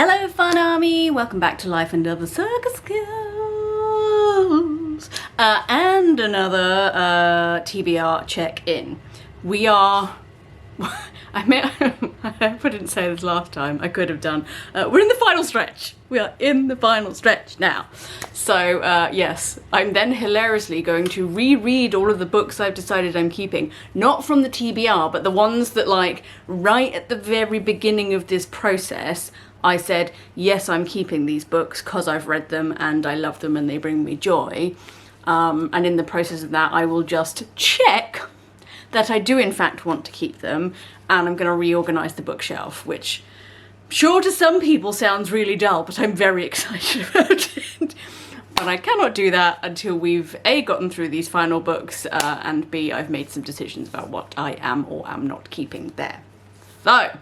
Hello Fun Army, welcome back to Life and Other Circus Skills and another TBR check-in. We are, I hope I didn't say this last time, I could have done. We're in the final stretch. We are in the final stretch now. So yes, I'm then hilariously going to reread all of the books I've decided I'm keeping. Not from the TBR, but the ones that, like, right at the very beginning of this process, I said, yes, I'm keeping these books because I've read them and I love them and they bring me joy. And in the process of that, I will just check that I do in fact want to keep them, and I'm going to reorganise the bookshelf, which sure to some people sounds really dull, but I'm very excited about it. But I cannot do that until we've A, gotten through these final books, and B, I've made some decisions about what I am or am not keeping there. So,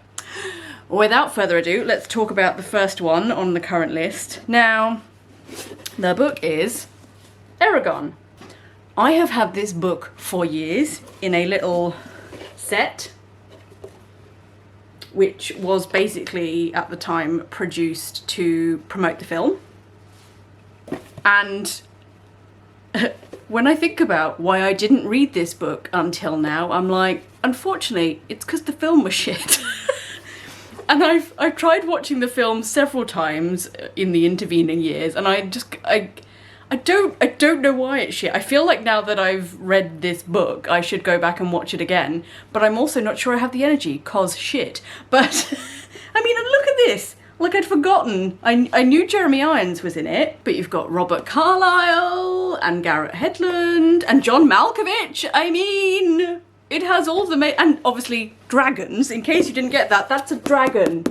without further ado, let's talk about the first one on the current list. Now, the book is Eragon. I have had this book for years in a little set, which was basically, at the time, produced to promote the film. And when I think about why I didn't read this book until now, I'm like, unfortunately, it's because the film was shit. And I've tried watching the film several times in the intervening years, and I don't know why it's shit. I feel like now that I've read this book, I should go back and watch it again, but I'm also not sure I have the energy, cause shit. But, I mean, look at this. Like, I'd forgotten. I knew Jeremy Irons was in it, but you've got Robert Carlyle, and Garrett Hedlund, and John Malkovich. I mean, it has all the and obviously dragons. In case you didn't get that, that's a dragon.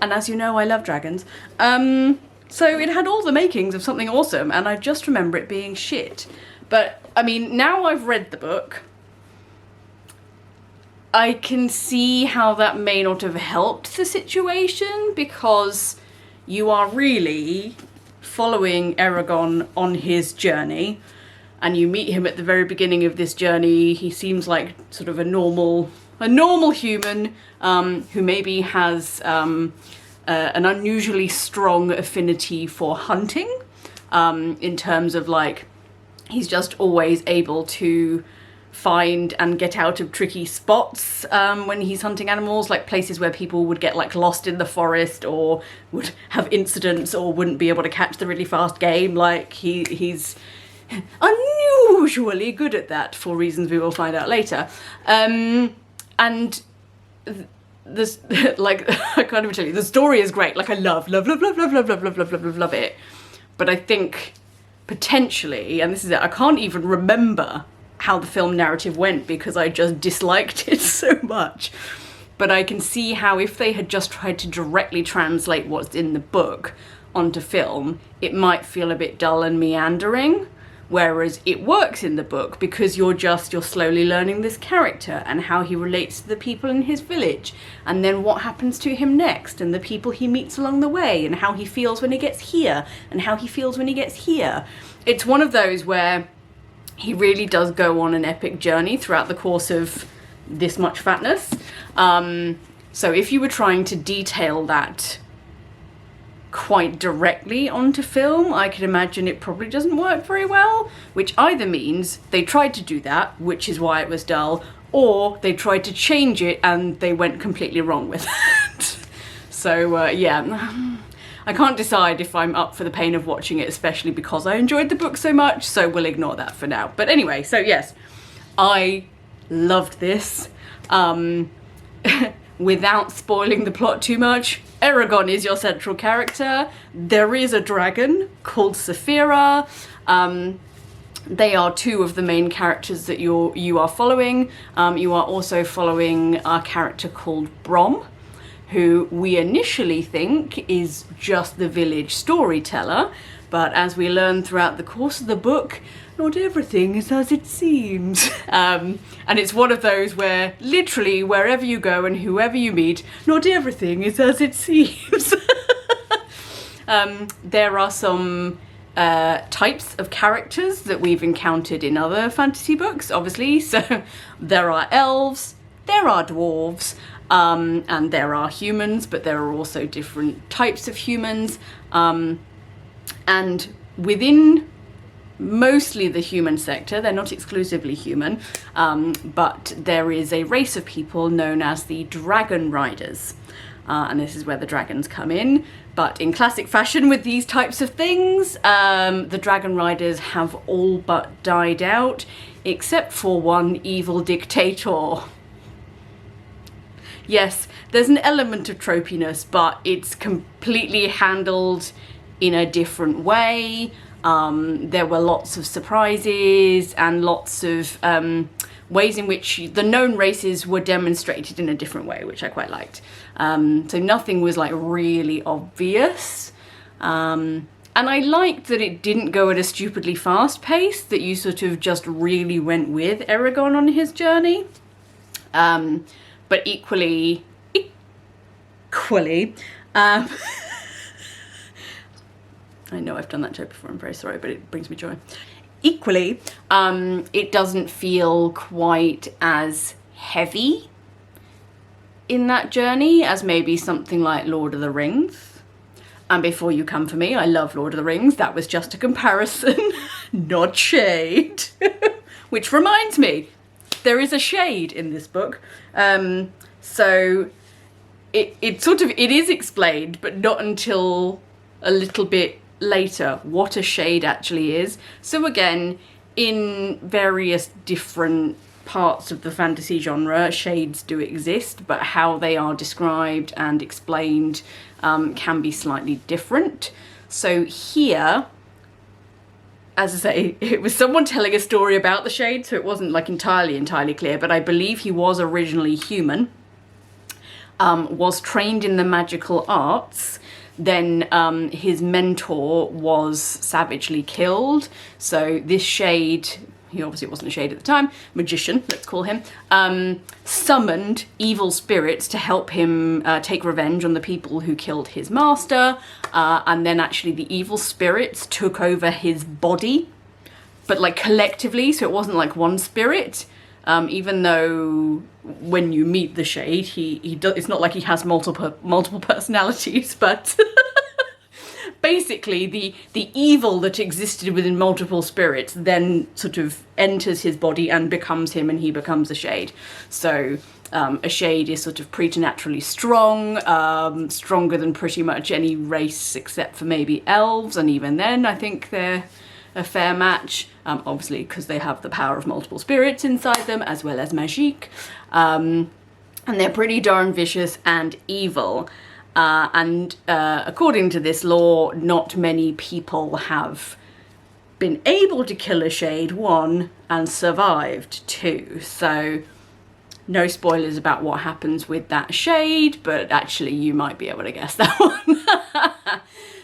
And as you know, I love dragons. So it had all the makings of something awesome, and I just remember it being shit. But, I mean, now I've read the book, I can see how that may not have helped the situation, because you are really following Eragon on his journey, and you meet him at the very beginning of this journey. He seems like sort of a normal human who maybe has an unusually strong affinity for hunting, in terms of, like, he's just always able to find and get out of tricky spots when he's hunting animals, like places where people would get, like, lost in the forest or would have incidents or wouldn't be able to catch the really fast game. Like, he's unusually good at that for reasons we will find out later. And this, like, I can't even tell you, the story is great. Like, I love it. But I think potentially, and this is it, I can't even remember how the film narrative went because I just disliked it so much. But I can see how if they had just tried to directly translate what's in the book onto film, it might feel a bit dull and meandering. Whereas it works in the book because you're slowly learning this character and how he relates to the people in his village, and then what happens to him next, and the people he meets along the way, and how he feels when he gets here, and how he feels when he gets here. It's one of those where he really does go on an epic journey throughout the course of this much fatness. So if you were trying to detail that quite directly onto film, I could imagine it probably doesn't work very well, which either means they tried to do that, which is why it was dull, or they tried to change it and they went completely wrong with it. So yeah, I can't decide if I'm up for the pain of watching it, especially because I enjoyed the book so much, so we'll ignore that for now. But anyway, so yes, I loved this. Without spoiling the plot too much, Eragon is your central character. There is a dragon called Saphira. They are two of the main characters that you are following. You are also following a character called Brom, who we initially think is just the village storyteller, but as we learn throughout the course of the book, not everything is as it seems. And it's one of those where literally wherever you go and whoever you meet, not everything is as it seems. There are some types of characters that we've encountered in other fantasy books, obviously. So there are elves, there are dwarves, and there are humans, but there are also different types of humans. And within mostly the human sector, they're not exclusively human, but there is a race of people known as the Dragon Riders. And this is where the dragons come in. But in classic fashion with these types of things, the Dragon Riders have all but died out, except for one evil dictator. Yes, there's an element of tropiness, but it's completely handled in a different way. There were lots of surprises and lots of ways in which the known races were demonstrated in a different way, which I quite liked. So nothing was like really obvious. And I liked that it didn't go at a stupidly fast pace, that you sort of just really went with Eragon on his journey. But equally, I know I've done that joke before, I'm very sorry, but it brings me joy. Equally, it doesn't feel quite as heavy in that journey as maybe something like Lord of the Rings. And before you come for me, I love Lord of the Rings. That was just a comparison, not shade. Which reminds me, there is a shade in this book. So it is explained, but not until a little bit later what a shade actually is. So again, in various different parts of the fantasy genre, shades do exist, but how they are described and explained can be slightly different. So here, as I say, it was someone telling a story about the shade, so it wasn't like entirely clear, but I believe he was originally human, was trained in the magical arts. Then his mentor was savagely killed. So this shade, he obviously wasn't a shade at the time, magician, let's call him, summoned evil spirits to help him take revenge on the people who killed his master. And then actually the evil spirits took over his body, but like collectively, so it wasn't like one spirit. Even though when you meet the shade, it's not like he has multiple personalities, but basically the evil that existed within multiple spirits then sort of enters his body and becomes him, and he becomes a shade. So a shade is sort of preternaturally strong, stronger than pretty much any race except for maybe elves, and even then I think they're a fair match, obviously because they have the power of multiple spirits inside them, as well as magique, and they're pretty darn vicious and evil. And according to this law, not many people have been able to kill a shade, one, and survived, two. So no spoilers about what happens with that shade, but actually you might be able to guess that one.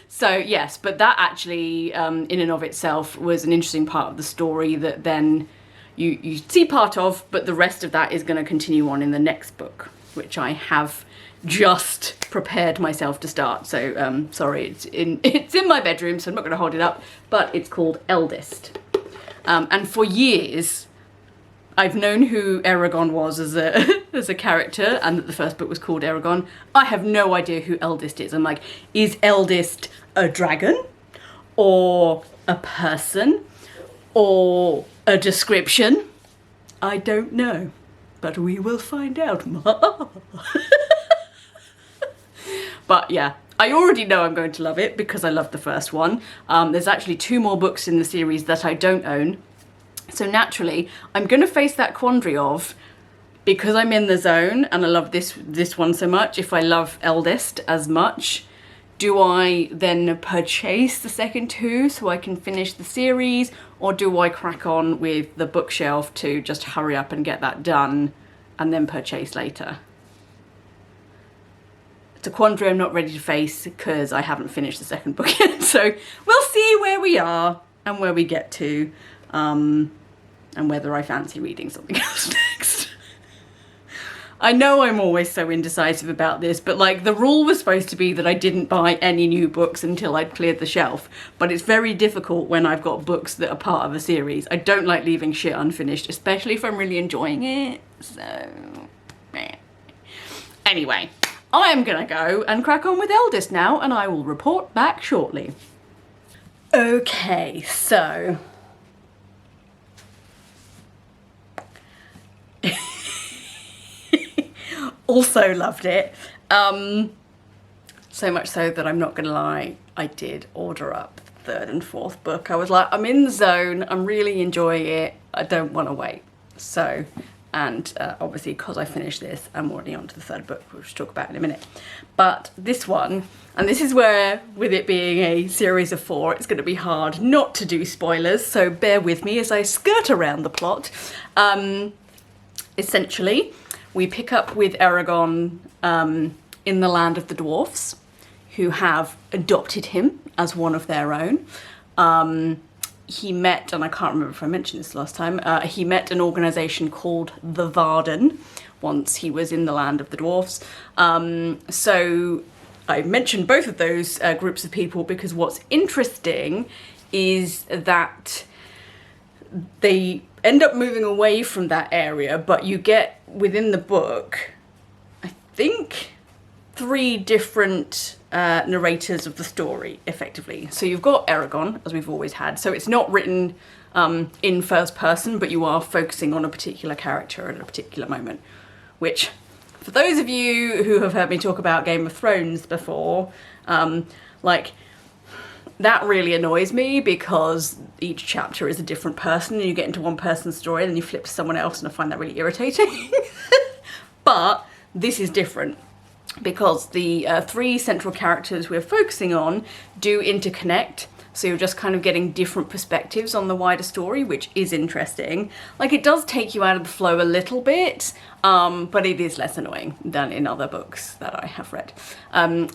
So yes, but that actually in and of itself was an interesting part of the story that then you see part of, but the rest of that is going to continue on in the next book, which I have just prepared myself to start. So sorry, it's in my bedroom, so I'm not going to hold it up, but it's called Eldest. And for years I've known who Eragon was as a character, and that the first book was called Eragon. I have no idea who Eldest is. I'm like, is Eldest a dragon, or a person, or a description? I don't know, but we will find out. But yeah, I already know I'm going to love it because I loved the first one. There's actually 2 more books in the series that I don't own. So naturally, I'm going to face that quandary of, because I'm in the zone and I love this one so much, if I love Eldest as much, do I then purchase the second 2 so I can finish the series, or do I crack on with the bookshelf to just hurry up and get that done and then purchase later? It's a quandary I'm not ready to face because I haven't finished the second book yet. So we'll see where we are and where we get to, and whether I fancy reading something else next. I know I'm always so indecisive about this, but like the rule was supposed to be that I didn't buy any new books until I'd cleared the shelf, but it's very difficult when I've got books that are part of a series. I don't like leaving shit unfinished, especially if I'm really enjoying it, so Anyway, I am gonna go and crack on with Eldest now, and I will report back shortly. Okay, so... also loved it. So much so that I'm not gonna lie, I did order up the third and fourth book. I was like, I'm in the zone, I'm really enjoying it, I don't want to wait. So, and obviously because I finished this, I'm already on to the third book, which we'll talk about in a minute. But this one, and this is where, with it being a series of 4, it's going to be hard not to do spoilers, so bear with me as I skirt around the plot. Essentially, we pick up with Eragon in the land of the dwarfs, who have adopted him as one of their own. He met, and I can't remember if I mentioned this last time, he met an organisation called the Varden once he was in the land of the dwarfs. So I mentioned both of those groups of people because what's interesting is that they end up moving away from that area, but you get within the book, I think, 3 different narrators of the story, effectively. So you've got Eragon, as we've always had, so it's not written in first person, but you are focusing on a particular character at a particular moment, which, for those of you who have heard me talk about Game of Thrones before, like, that really annoys me because each chapter is a different person and you get into one person's story and then you flip to someone else, and I find that really irritating. But this is different because the 3 central characters we're focusing on do interconnect. So you're just kind of getting different perspectives on the wider story, which is interesting. Like, it does take you out of the flow a little bit, but it is less annoying than in other books that I have read.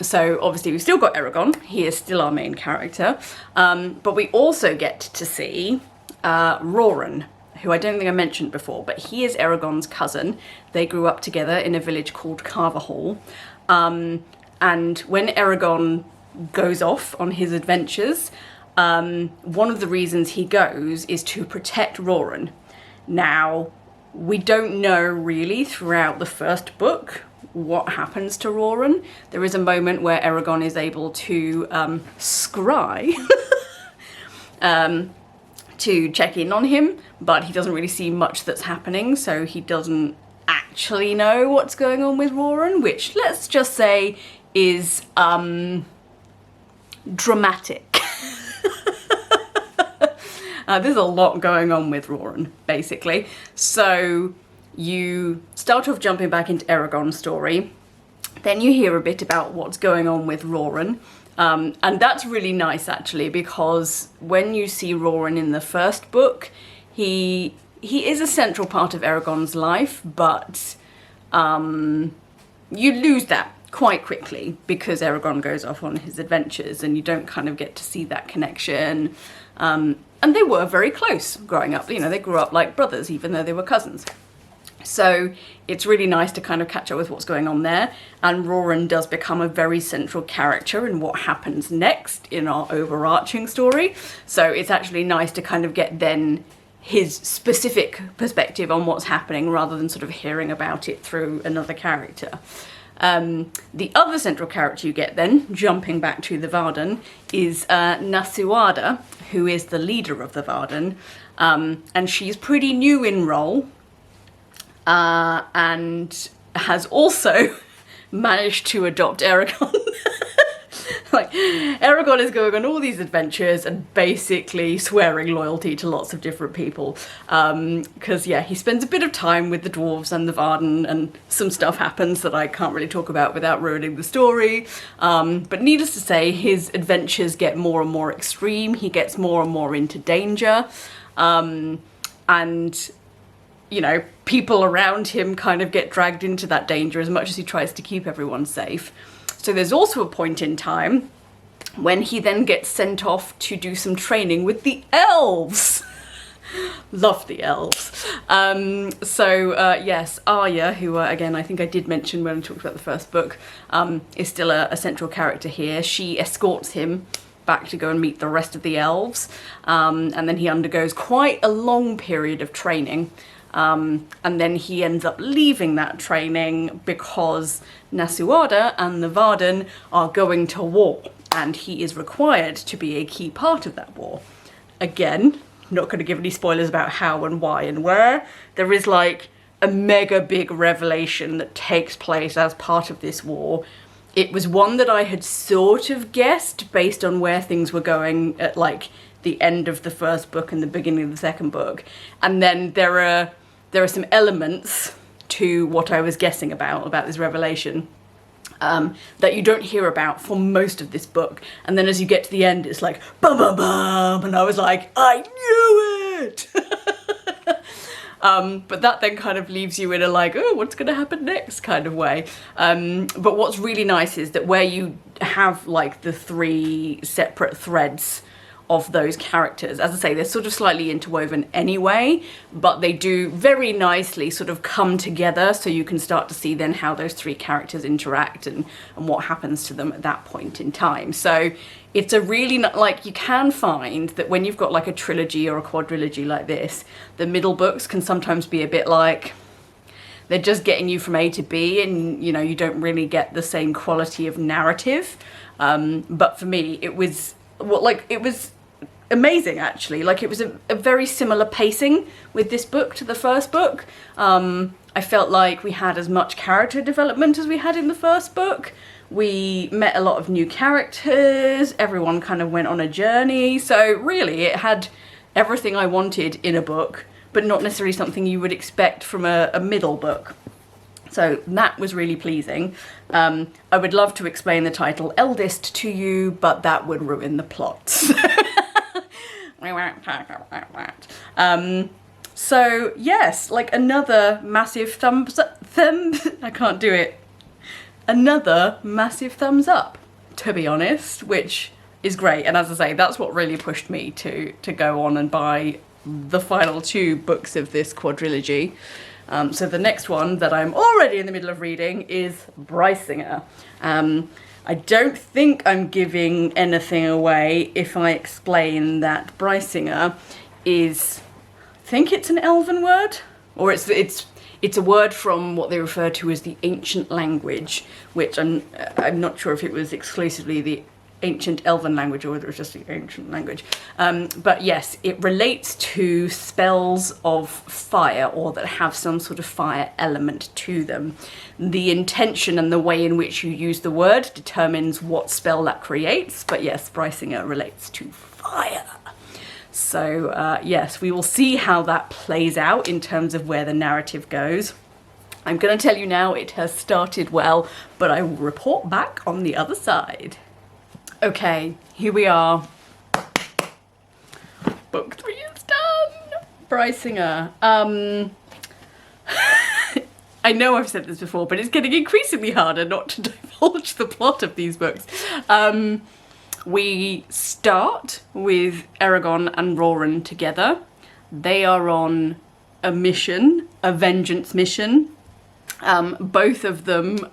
So obviously we've still got Eragon, he is still our main character, but we also get to see Roran, who I don't think I mentioned before, but he is Eragon's cousin. They grew up together in a village called Carverhall, and when Eragon goes off on his adventures, one of the reasons he goes is to protect Roran. Now, we don't know really throughout the first book what happens to Roran. There is a moment where Eragon is able to scry to check in on him, but he doesn't really see much that's happening, so he doesn't actually know what's going on with Roran, which, let's just say, is dramatic. There's a lot going on with Roran, basically. So you start off jumping back into Eragon's story, then you hear a bit about what's going on with Roran, and that's really nice actually, because when you see Roran in the first book, he is a central part of Eragon's life, but you lose that quite quickly because Eragon goes off on his adventures and you don't kind of get to see that connection. And they were very close growing up, you know, they grew up like brothers even though they were cousins. So it's really nice to kind of catch up with what's going on there, and Roran does become a very central character in what happens next in our overarching story. So it's actually nice to kind of get then his specific perspective on what's happening rather than sort of hearing about it through another character. The other central character you get then, jumping back to the Varden, is Nasuada, who is the leader of the Varden, and she's pretty new in role, and has also managed to adopt Eragon. Like, Eragon is going on all these adventures and basically swearing loyalty to lots of different people. Because, yeah, he spends a bit of time with the dwarves and the Varden, and some stuff happens that I can't really talk about without ruining the story. But needless to say, his adventures get more and more extreme. He gets more and more into danger. And, you know, people around him kind of get dragged into that danger as much as he tries to keep everyone safe. So there's also a point in time when he then gets sent off to do some training with the elves. Love the elves. Yes, Arya, who again I think I did mention when I talked about the first book, is still a central character here. She escorts him back to go and meet the rest of the elves, and then he undergoes quite a long period of training. And then he ends up leaving that training because Nasuada and the Varden are going to war, and he is required to be a key part of that war. Again, not going to give any spoilers about how and why and where. There is like a mega big revelation that takes place as part of this war. It was one that I had sort of guessed based on where things were going at like the end of the first book and the beginning of the second book. And then there are some elements to what I was guessing about this revelation that you don't hear about for most of this book. And then as you get to the end, it's like, bum, bum, bum. And I was like, I knew it! But that then kind of leaves you in a like, oh, what's going to happen next kind of way. But what's really nice is that where you have like the 3 separate threads of those characters, as I say, they're sort of slightly interwoven anyway, but they do very nicely sort of come together, so you can start to see then how those 3 characters interact and what happens to them at that point in time. So it's a really, like, you can find that when you've got like a trilogy or a quadrilogy like this, the middle books can sometimes be a bit like, they're just getting you from A to B, and you know, you don't really get the same quality of narrative. But for me, it was amazing, actually. Like, it was a very similar pacing with this book to the first book. I felt like we had as much character development as we had in the first book. We met a lot of new characters, everyone kind of went on a journey, so really it had everything I wanted in a book, but not necessarily something you would expect from a middle book. So that was really pleasing. I would love to explain the title Eldest to you, but that would ruin the plot. We won't talk about that. So yes, like another massive thumbs up, I can't do it. Another massive thumbs up, to be honest, which is great. And as I say, that's what really pushed me to go on and buy the final 2 books of this quadrilogy. So the next one that I'm already in the middle of reading is Birsingr. I don't think I'm giving anything away if I explain that Birsingr is, I think it's an elven word, or it's a word from what they refer to as the ancient language, which I'm not sure if it was exclusively the ancient elven language or whether it was just the ancient language. But yes, it relates to spells of fire, or that have some sort of fire element to them. The intention and the way in which you use the word determines what spell that creates, but yes, Birsingr relates to fire. So yes, we will see how that plays out in terms of where the narrative goes. I'm going to tell you now, it has started well, but I will report back on the other side. Okay, here we are. Book 3 is done! Birsingr. I know I've said this before, but it's getting increasingly harder not to divulge the plot of these books. We start with Eragon and Roran together. They are on a mission, a vengeance mission. Both of them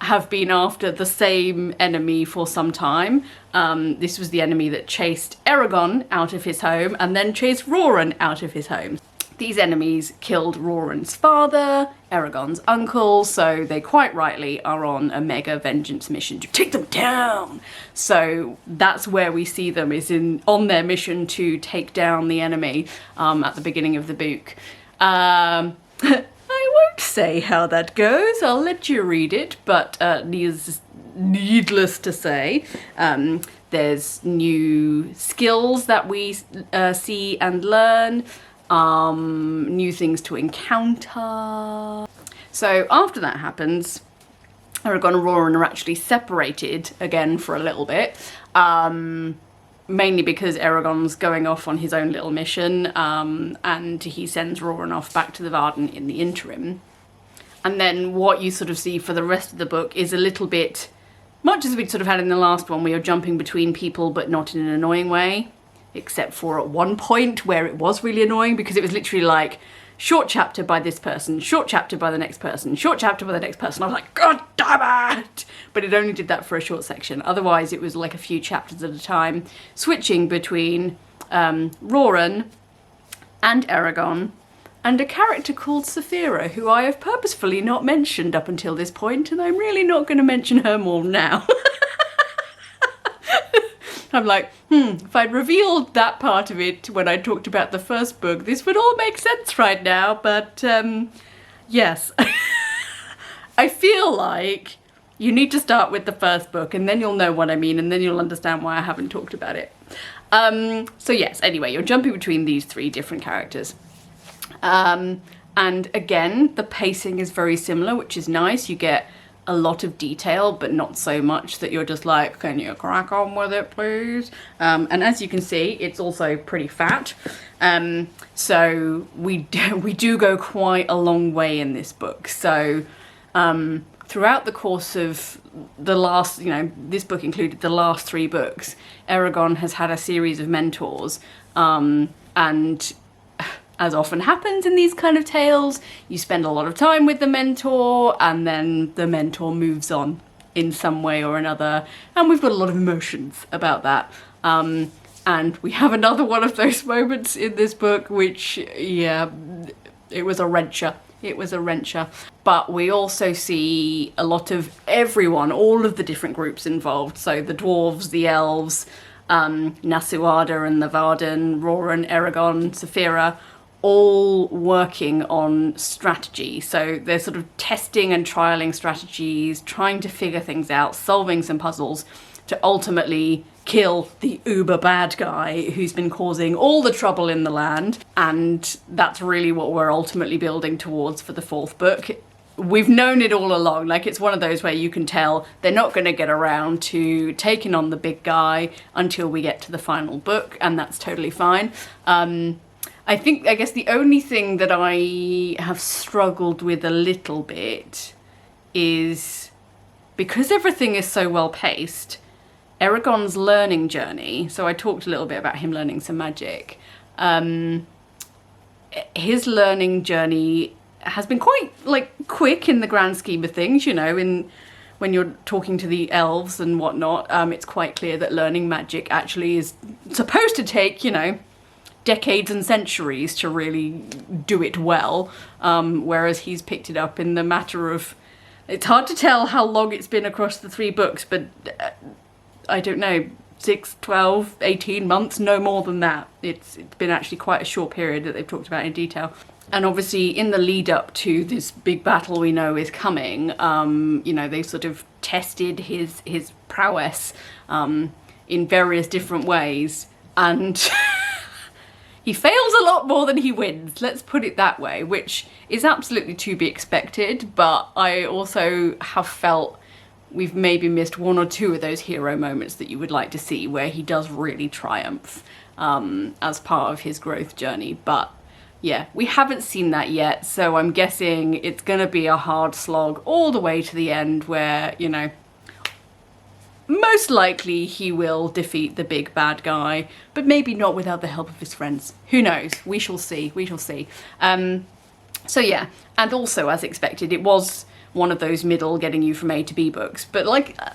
have been after the same enemy for some time. This was the enemy that chased Eragon out of his home and then chased Roran out of his home. These enemies killed Roran's father, Eragon's uncle, so they quite rightly are on a mega vengeance mission to take them down. So that's where we see them, is on their mission to take down the enemy at the beginning of the book. I won't say how that goes, I'll let you read it, but needless to say, there's new skills that we see and learn, new things to encounter. So after that happens, Eragon and Roran are actually separated again for a little bit, mainly because Eragon's going off on his own little mission, and he sends Roran off back to the Varden in the interim. And then what you sort of see for the rest of the book is a little bit, much as we'd sort of had in the last one, where you're jumping between people but not in an annoying way, except for at one point where it was really annoying, because it was literally like, short chapter by this person, short chapter by the next person, short chapter by the next person. I was like, God damn it! But it only did that for a short section. Otherwise, it was like a few chapters at a time, switching between Roran and Eragon, and a character called Saphira, who I have purposefully not mentioned up until this point, and I'm really not going to mention her more now. I'm like, if I'd revealed that part of it when I talked about the first book, this would all make sense right now, but yes. I feel like you need to start with the first book and then you'll know what I mean and then you'll understand why I haven't talked about it. So yes, anyway, you're jumping between these three different characters. And again, the pacing is very similar, which is nice. You get a lot of detail, but not so much that you're just like, can you crack on with it, please? And as you can see, it's also pretty fat. So we do go quite a long way in this book. So throughout the course of the last, this book included the last 3 books, Eragon has had a series of mentors, and as often happens in these kind of tales, you spend a lot of time with the mentor and then the mentor moves on in some way or another, and we've got a lot of emotions about that. And we have another one of those moments in this book, which, yeah, it was a wrencher. It was a wrencher. But we also see a lot of everyone, all of the different groups involved. So the dwarves, the elves, Nasuada and the Varden, Roran, Eragon, Saphira, all working on strategy. So they're sort of testing and trialing strategies, trying to figure things out, solving some puzzles to ultimately kill the uber bad guy who's been causing all the trouble in the land. And that's really what we're ultimately building towards for the 4th book. We've known it all along. Like, it's one of those where you can tell they're not going to get around to taking on the big guy until we get to the final book, and that's totally fine. I guess the only thing that I have struggled with a little bit is, because everything is so well paced, Eragon's learning journey, so I talked a little bit about him learning some magic, his learning journey has been quite, quick in the grand scheme of things, when you're talking to the elves and whatnot. It's quite clear that learning magic actually is supposed to take, decades and centuries to really do it well, whereas he's picked it up in the matter of, it's hard to tell how long it's been across the 3 books, but I don't know, 6, 12, 18 months, no more than that. It's been actually quite a short period that they've talked about in detail. And obviously in the lead up to this big battle we know is coming, they sort of tested his prowess in various different ways, and he fails a lot more than he wins, let's put it that way, which is absolutely to be expected, but I also have felt we've maybe missed 1 or 2 of those hero moments that you would like to see, where he does really triumph as part of his growth journey. But yeah, we haven't seen that yet, so I'm guessing it's gonna be a hard slog all the way to the end where, most likely he will defeat the big bad guy, but maybe not without the help of his friends. Who knows? We shall see. We shall see. So yeah, and also as expected, it was one of those middle getting you from A to B books, but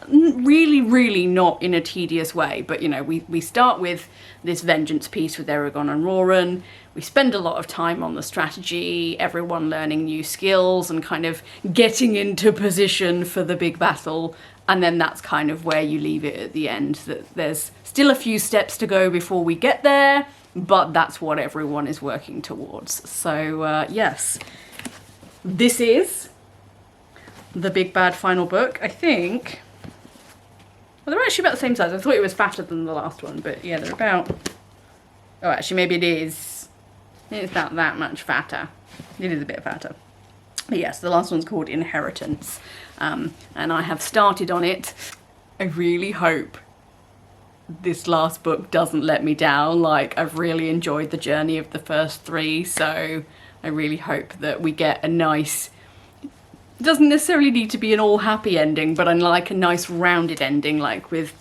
really not in a tedious way. But we start with this vengeance piece with Eragon and Roran. We spend a lot of time on the strategy, everyone learning new skills and kind of getting into position for the big battle. And then that's kind of where you leave it at the end, that there's still a few steps to go before we get there, but that's what everyone is working towards. So yes, this is the big bad final book. I think, well, they're actually about the same size. I thought it was fatter than the last one, but yeah, they're about, oh, actually maybe it is. It's not that much fatter. It is a bit fatter. But yes, the last one's called Inheritance, and I have started on it. I really hope this last book doesn't let me down. I've really enjoyed the journey of the first 3, so I really hope that we get a nice, it doesn't necessarily need to be an all happy ending, but I like a nice rounded ending, with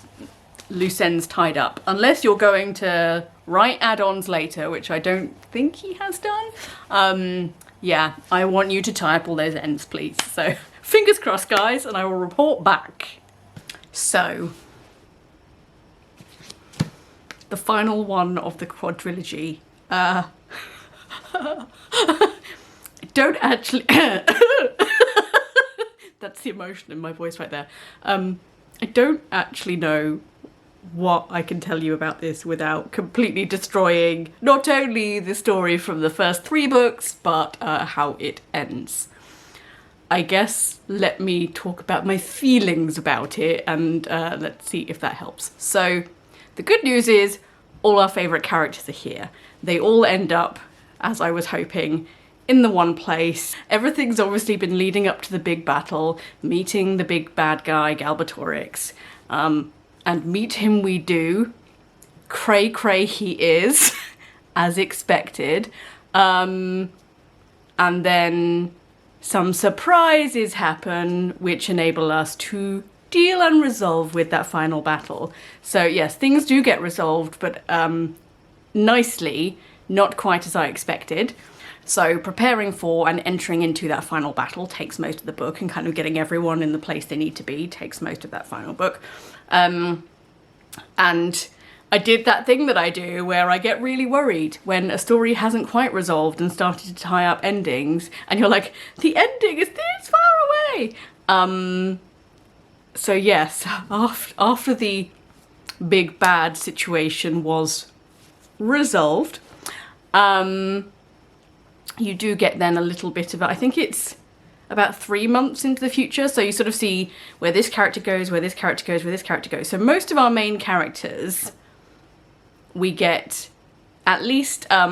loose ends tied up. Unless you're going to write add-ons later, which I don't think he has done. Yeah, I want you to tie up all those ends, please. So fingers crossed, guys, and I will report back. So, the final one of the quadrilogy. don't actually... That's the emotion in my voice right there. I don't actually know what I can tell you about this without completely destroying not only the story from the first 3 books, but how it ends. I guess let me talk about my feelings about it, and let's see if that helps. So the good news is all our favourite characters are here. They all end up, as I was hoping, in the one place. Everything's obviously been leading up to the big battle, meeting the big bad guy, Galbatorix. And meet him we do. Cray cray he is, as expected. And then some surprises happen which enable us to deal and resolve with that final battle. So yes, things do get resolved, but nicely, not quite as I expected. So preparing for and entering into that final battle takes most of the book, and kind of getting everyone in the place they need to be takes most of that final book. And I did that thing that I do where I get really worried when a story hasn't quite resolved and started to tie up endings, and you're like, the ending is this far away! So yes, after the big bad situation was resolved, you do get then a little bit of, I think it's about 3 months into the future, so you sort of see where this character goes, where this character goes, where this character goes. So most of our main characters, we get at least a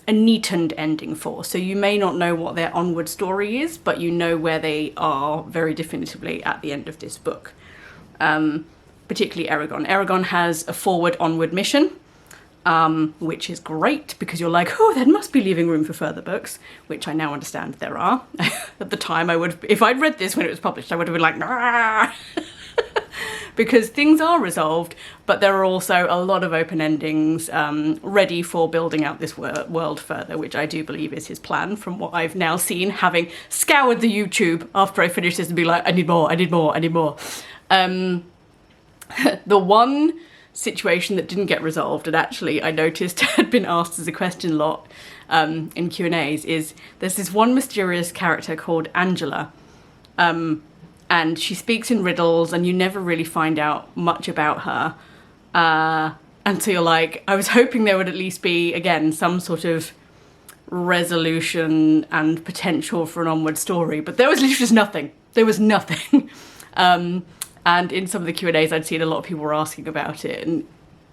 neatened ending for. So you may not know what their onward story is, but you know where they are very definitively at the end of this book. Particularly Eragon. Eragon has a forward onward mission, which is great because you're like, oh, there must be leaving room for further books, which I now understand there are. At the time, if I'd read this when it was published, I would have been like, nah! Because things are resolved, but there are also a lot of open endings ready for building out this world further, which I do believe is his plan from what I've now seen, having scoured the YouTube after I finished this and be like, I need more, I need more, I need more. The one situation that didn't get resolved, and actually I noticed had been asked as a question a lot in Q&As, is there's this one mysterious character called Angela, and she speaks in riddles and you never really find out much about her, and so you're like, I was hoping there would at least be, again, some sort of resolution and potential for an onward story, but there was literally just nothing. There was nothing. And in some of the Q&As I'd seen a lot of people were asking about it, and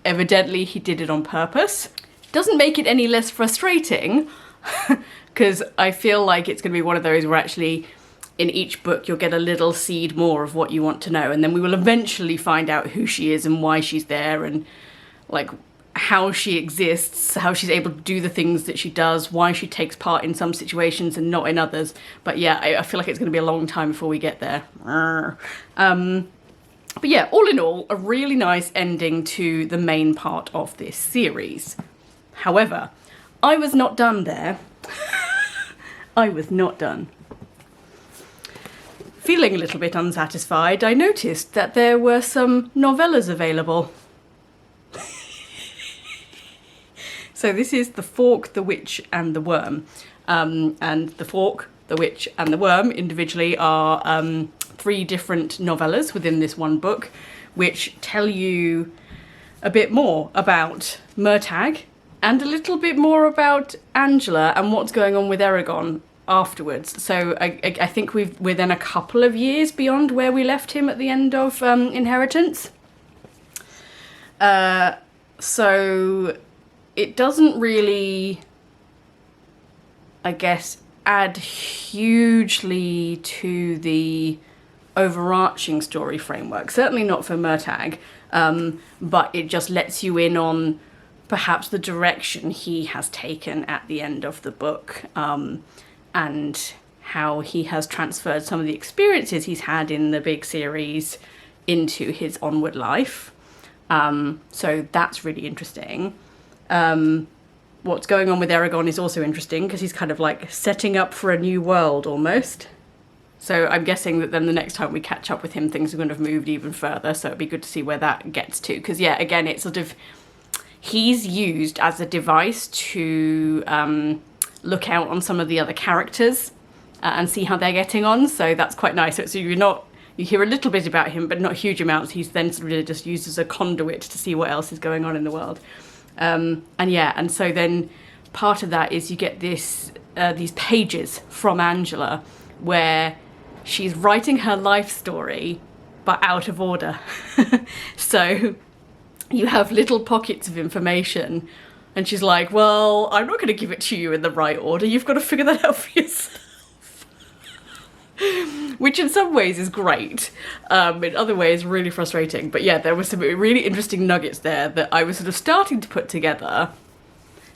evidently he did it on purpose. Doesn't make it any less frustrating, because I feel like it's going to be one of those where actually in each book you'll get a little seed more of what you want to know, and then we will eventually find out who she is and why she's there, and like how she exists, how she's able to do the things that she does, why she takes part in some situations and not in others. But yeah, I feel like it's going to be a long time before we get there. But yeah, all in all, a really nice ending to the main part of this series. However, I was not done there. I was not done. Feeling a little bit unsatisfied, I noticed that there were some novellas available. So this is The Fork, the Witch and the Worm. And The Fork, the Witch and the Worm individually are 3 different novellas within this one book, which tell you a bit more about Murtagh and a little bit more about Angela and what's going on with Eragon afterwards. So I think we're then a couple of years beyond where we left him at the end of Inheritance. So it doesn't really, I guess, add hugely to the overarching story framework, certainly not for Murtagh, but it just lets you in on perhaps the direction he has taken at the end of the book, and how he has transferred some of the experiences he's had in the big series into his onward life. So that's really interesting. What's going on with Eragon is also interesting because he's kind of like setting up for a new world almost. So I'm guessing that then the next time we catch up with him, things are going to have moved even further. So it'd be good to see where that gets to. Because yeah, again, it's sort of, he's used as a device to look out on some of the other characters and see how they're getting on. So that's quite nice. So you hear a little bit about him, but not huge amounts. He's then sort of just used as a conduit to see what else is going on in the world. And so then part of that is you get these pages from Angela where she's writing her life story, but out of order. So you have little pockets of information, and she's like, well, I'm not going to give it to you in the right order. You've got to figure that out for yourself. Which in some ways is great, in other ways really frustrating. But yeah, there were some really interesting nuggets there that I was sort of starting to put together,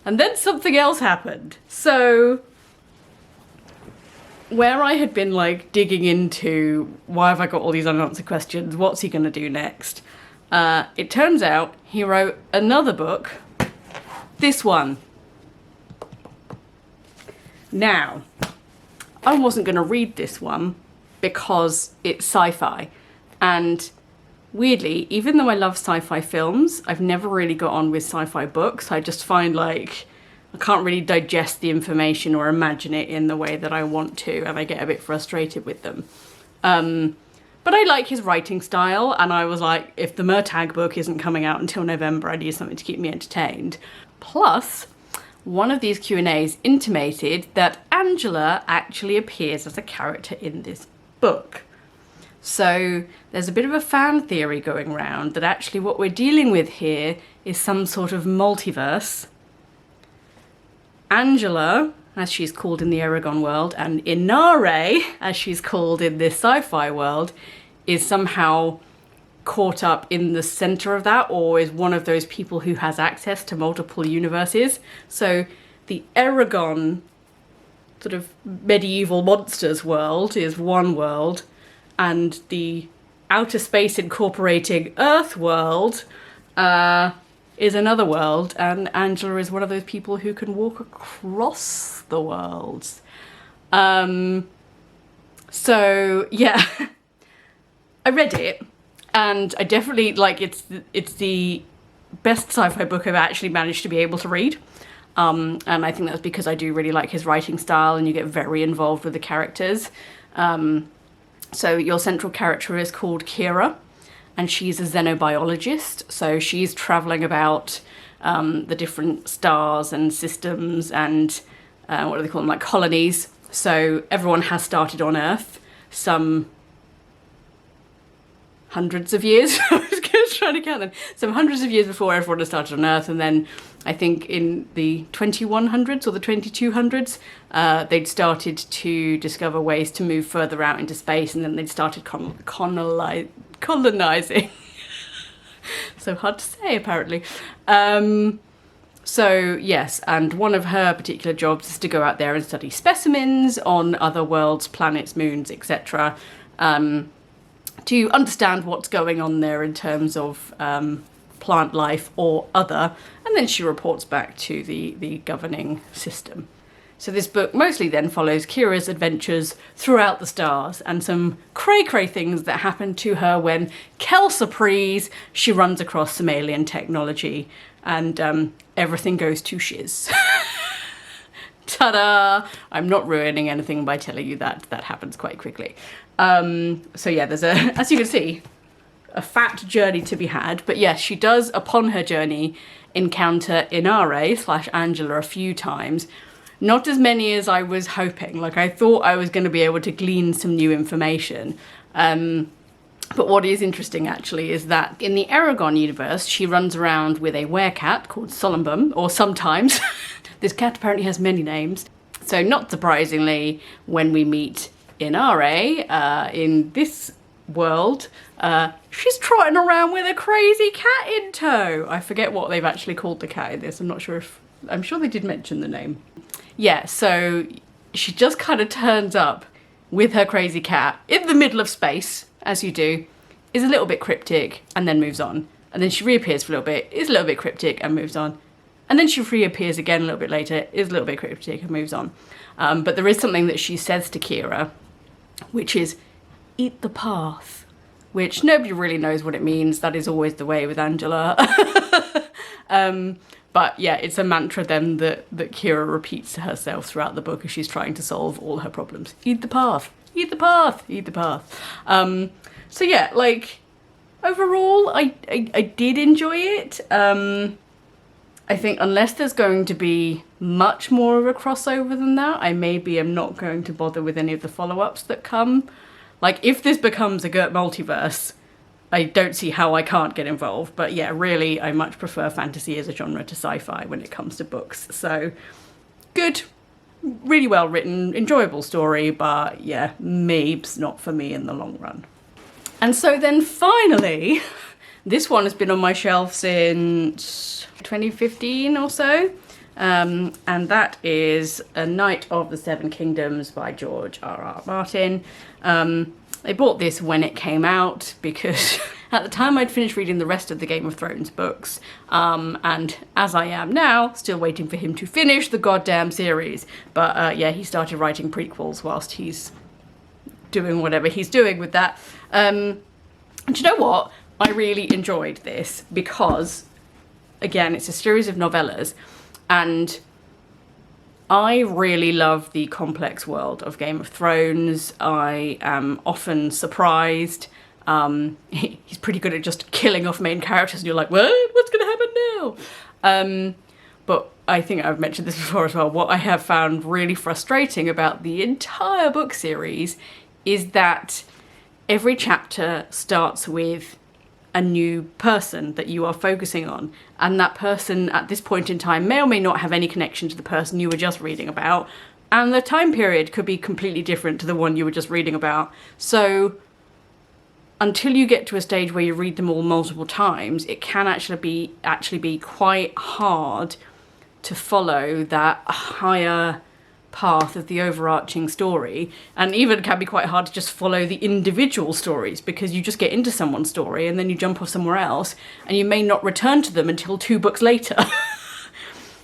and then something else happened. So where I had been like digging into why have I got all these unanswered questions, what's he gonna do next, it turns out he wrote another book, this one. Now, I wasn't going to read this one because it's sci-fi, and weirdly, even though I love sci-fi films, I've never really got on with sci-fi books. I just find like I can't really digest the information or imagine it in the way that I want to, and I get a bit frustrated with them. But I like his writing style, and I was like, if the Murtagh book isn't coming out until November, I need something to keep me entertained. Plus, one of these Q&As intimated that Angela actually appears as a character in this book. So there's a bit of a fan theory going around that actually what we're dealing with here is some sort of multiverse. Angela, as she's called in the Eragon world, and Inare, as she's called in this sci-fi world, is somehow caught up in the center of that, or is one of those people who has access to multiple universes. So the Eragon sort of medieval monsters world is one world, and the outer space incorporating Earth world is another world, and Angela is one of those people who can walk across the worlds. So yeah, I read it, and I definitely like it's the best sci-fi book I've actually managed to be able to read. And I think that's because I do really like his writing style, and you get very involved with the characters. So your central character is called Kira, and she's a xenobiologist. So she's traveling about the different stars and systems and what do they call them, like colonies. So everyone has started on Earth, some hundreds of years. I was trying to count them. Some hundreds of years before everyone has started on Earth, and then I think in the 2100s or the 2200s, they'd started to discover ways to move further out into space, and then they'd started colonizing. So hard to say, apparently. So yes, and one of her particular jobs is to go out there and study specimens on other worlds, planets, moons, etc., to understand what's going on there in terms of plant life or other, and then she reports back to the governing system. So this book mostly then follows Kira's adventures throughout the stars and some cray-cray things that happen to her when, quelle surprise, she runs across some alien technology, and everything goes to shiz. Ta-da! I'm not ruining anything by telling you that. That happens quite quickly. So yeah, there's as you can see, a fat journey to be had. But yes, she does, upon her journey, encounter Inare/Angela a few times. Not as many as I was hoping. Like, I thought I was going to be able to glean some new information. But what is interesting, actually, is that in the Eragon universe, she runs around with a werecat called Solumbum, or sometimes. This cat apparently has many names. So not surprisingly, when we meet Inare in this world, she's trotting around with a crazy cat in tow. I forget what they've actually called the cat in this. I'm sure they did mention the name. Yeah, so she just kind of turns up with her crazy cat in the middle of space, as you do, is a little bit cryptic, and then moves on. And then she reappears for a little bit, is a little bit cryptic, and moves on. And then she reappears again a little bit later, is a little bit cryptic, and moves on. But there is something that she says to Kira, which is, eat the path, which nobody really knows what it means. That is always the way with Angela. But yeah, it's a mantra then that Kira repeats to herself throughout the book as she's trying to solve all her problems. Eat the path, eat the path, eat the path. So yeah, like, overall, I did enjoy it. I think unless there's going to be much more of a crossover than that, I maybe am not going to bother with any of the follow-ups that come. Like, if this becomes a GERT multiverse, I don't see how I can't get involved. But yeah, really, I much prefer fantasy as a genre to sci-fi when it comes to books. So, good, really well written, enjoyable story, but yeah, maybe's not for me in the long run. And so then finally, this one has been on my shelf since 2015 or so. And that is A Knight of the Seven Kingdoms by George R.R. Martin. I bought this when it came out because at the time I'd finished reading the rest of the Game of Thrones books, and as I am now, still waiting for him to finish the goddamn series. But yeah, he started writing prequels whilst he's doing whatever he's doing with that. And you know what? I really enjoyed this because, again, it's a series of novellas, and I really love the complex world of Game of Thrones. I am often surprised. He's pretty good at just killing off main characters and you're like, what? What's going to happen now? But I think I've mentioned this before as well. What I have found really frustrating about the entire book series is that every chapter starts with a new person that you are focusing on, and that person at this point in time may or may not have any connection to the person you were just reading about, and the time period could be completely different to the one you were just reading about. So until you get to a stage where you read them all multiple times, it can actually be quite hard to follow that higher path of the overarching story, and even can be quite hard to just follow the individual stories because you just get into someone's story and then you jump off somewhere else and you may not return to them until 2 books later.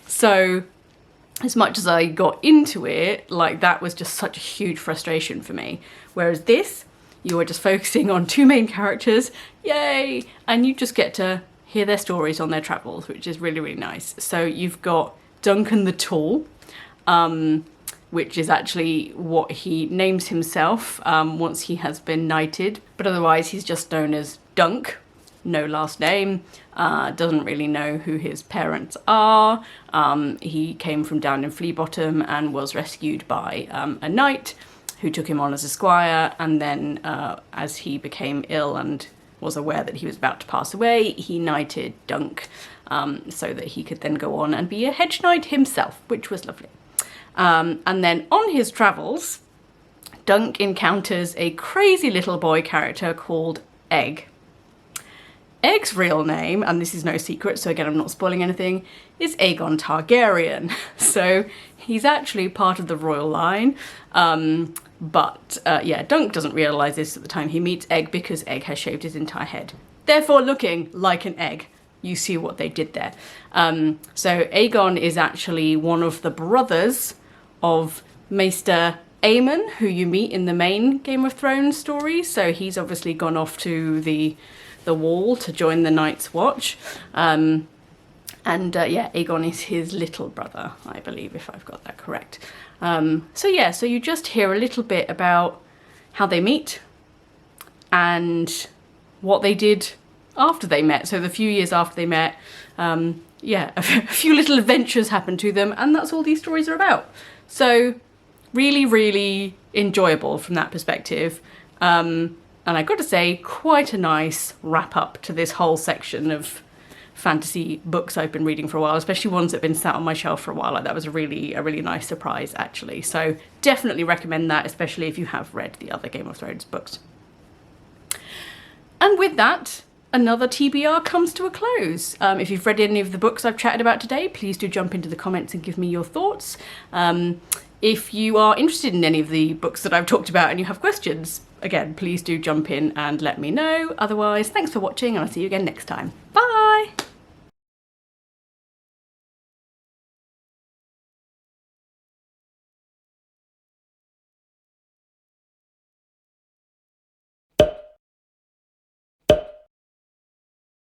So as much as I got into it, like, that was just such a huge frustration for me. Whereas this, you are just focusing on 2 main characters, yay, and you just get to hear their stories on their travels, which is really, really nice. So you've got Duncan the Tall, which is actually what he names himself once he has been knighted. But otherwise, he's just known as Dunk, no last name, doesn't really know who his parents are. He came from down in Flea Bottom and was rescued by a knight who took him on as a squire. And then as he became ill and was aware that he was about to pass away, he knighted Dunk so that he could then go on and be a hedge knight himself, which was lovely. And then on his travels, Dunk encounters a crazy little boy character called Egg. Egg's real name, and this is no secret, so again I'm not spoiling anything, is Aegon Targaryen. So he's actually part of the royal line, but yeah, Dunk doesn't realise this at the time he meets Egg because Egg has shaved his entire head, therefore looking like an egg. You see what they did there. So Aegon is actually one of the brothers of Maester Aemon, who you meet in the main Game of Thrones story. So he's obviously gone off to the wall to join the Night's Watch. Yeah, Aegon is his little brother, I believe, if I've got that correct. So yeah, so you just hear a little bit about how they meet and what they did after they met. So the few years after they met, yeah, a few little adventures happened to them, and that's all these stories are about. So really, really enjoyable from that perspective. And I got to say, quite a nice wrap up to this whole section of fantasy books I've been reading for a while, especially ones that have been sat on my shelf for a while. Like, that was a really nice surprise, actually. So definitely recommend that, especially if you have read the other Game of Thrones books. And with that, another TBR comes to a close. If you've read any of the books I've chatted about today, please do jump into the comments and give me your thoughts. If you are interested in any of the books that I've talked about and you have questions, again, please do jump in and let me know. Otherwise, thanks for watching, and I'll see you again next time. Bye!